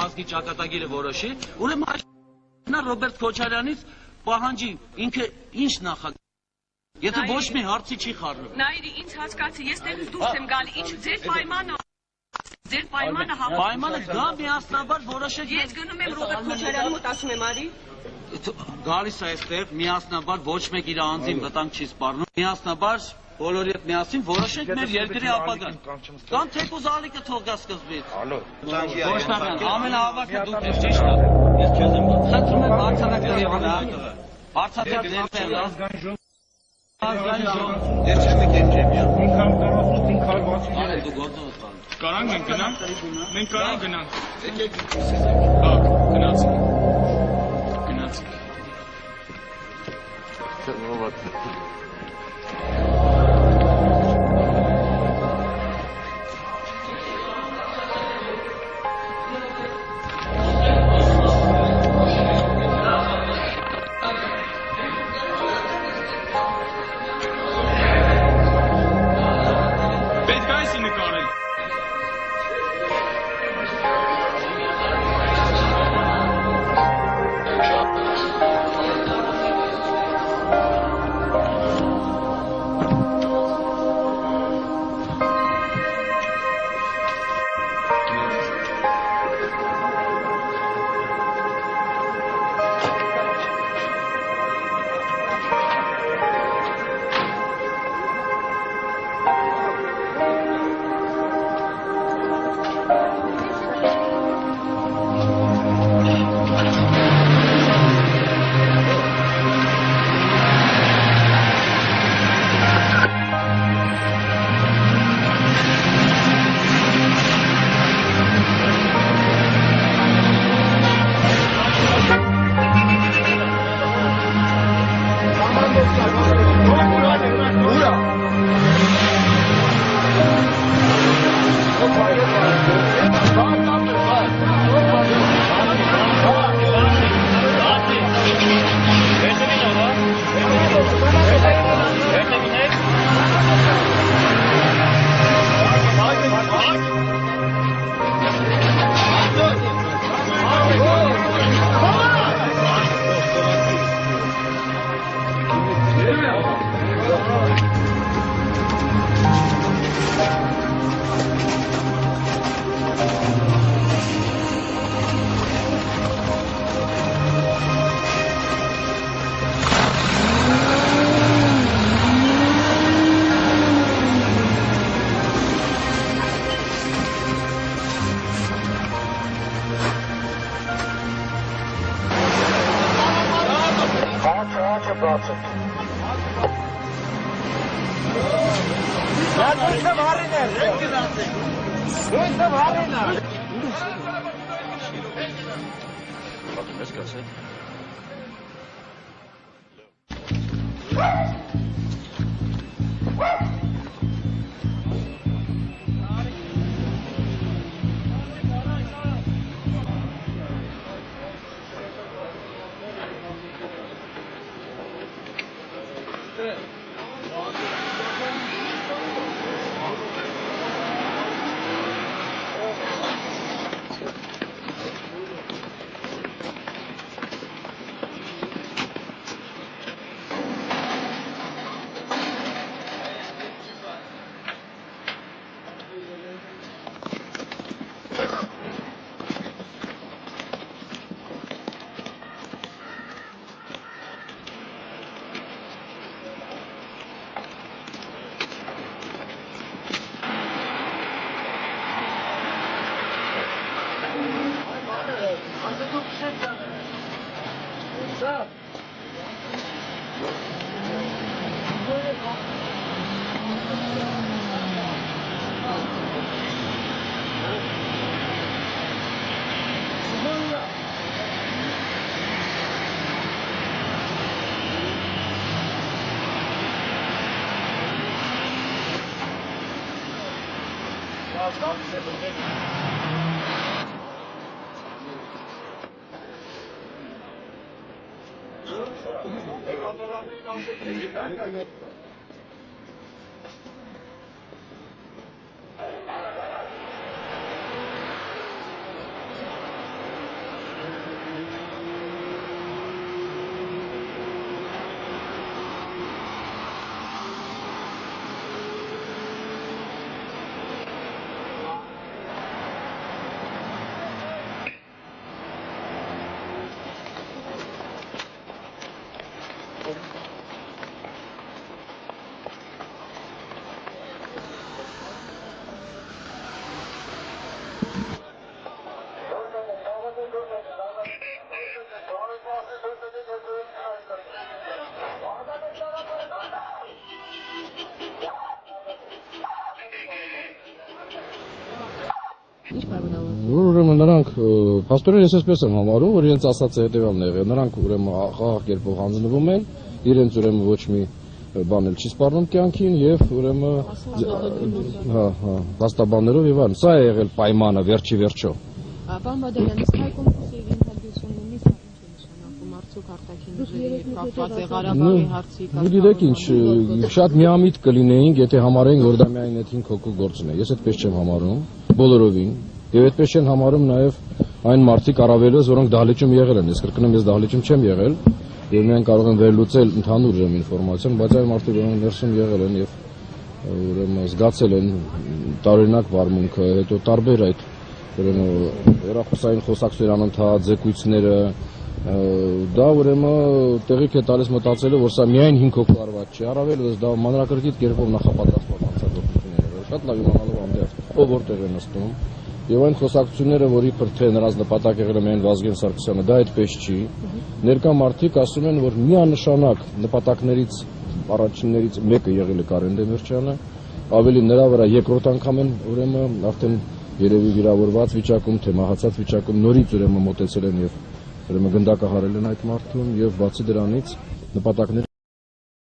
Ազգի ճակատագիրը որոշի, ուրեմն նա Ռոբերտ Քոչարյանից պահանջի ինքը ինչ նախագծի, եթե ոչ մի հարցի չի խառնում։ Նայիրի, ինձ հասկացի, ես տեղից դուրս եմ գալի, ինչ ձեր պայմանը Պայմանը գա միասնաբար որոշեք։ Ես գնում եմ Ռոբերտ Քոչարյանի մոտ, ասում եմ արի։ Գալիս է այստեղ, միասնաբար ոչ մեկ իր անձին վտանգ չի սպառնում, միասնաբար բոլորի հետ միասին որոշենք մեր երկրի ապագան։ Կամ թեկուզ ալիքը թող գա սկզբից։ Ամենահավաքը դուք եք, ճիշտ է։ Ես քեզ եմ խնդրում եմ բարձրանակ տղեւն բարձրացած ձեր ազգային ժողով։ Ես չեմ եկել ջեմիա։ 540-560։ Այո, դու գործով ես բան։ Կարանք մենք գնանք։ Մենք կարող գնանք։ Եկեք։ Հա, գնացինք։ Գնացինք։ Ո՞վ է։ Ուրեմն նրանք փաստորեն ես այսպես եմ համարում, որ իրենց ասածը հետևյալն է եղել, նրանք ուրեմն խաղաղ կերպով հանձնվում են, իրենց ուրեմն ոչ մի բան էլ չի սպառնում կյանքին եւ ուրեմն փաստաբաններով եւ այլն։ Սա է եղել պայմանը վերջի վերջո։ Պարոն Բադալյան, իսկ հայ կոմիտեի ենթադրություններից նշանակում արդյոք արտաքին ուժերի հետ կապված է Ղարաբաղի հարցի կարգավորումը։ Գիտեք ինչ, շատ միամիտ կլինեինք, եթե համարեինք, որ դա միայն այդ 5 հոգու գործն է։ Ես այդպես չեմ համարում, բոլորովին։ Եվ այդպես չեն համարում նաև այն մարդիկ առավելως, որոնք դահլիճում եղել են։ Ես կրկնում, ես դահլիճում չեմ եղել, եւ միայն կարող եմ վերլուծել ընդհանուր ինֆորմացիան, բայց այն մարդիկ, որոնք ներսում եղել են եւ ուրեմն զգացել են տարօրինակ վարմունքը, հետո տարբեր այդ ուրեմն հեռախոսային խոսակցության անընդհատ զեկույցները, դա ուրեմն տեղիք է տալիս մտածելու, որ սա միայն 5 հոգու արված չէ, առավելως դա մանրակրկիտ կերպով նախապատրաստված հանցագործություններ է, շատ լավ իմանալով ամբողջ ով որտեղ է նստում։ Եվ այն խոսակցությունները, որի թե նրանց նպատակ եղել է միայն Վազգեն Սարգսյանը, դա այդպես չի։ Ներկա մարդիկ ասում են, որ միանշանակ նպատակներից առաջիններից մեկը եղել է Կարեն Դեմիրճյանը, ավելի նրա վրա երկրորդ անգամ են ուրեմն արդեն երևի վիրավորված վիճակում, թե մահացած վիճակում նորից ուրեմն մոտեցել են եւ ուրեմն գնդակահարել են այդ մարդուն եւ բացի դրանից նպատակները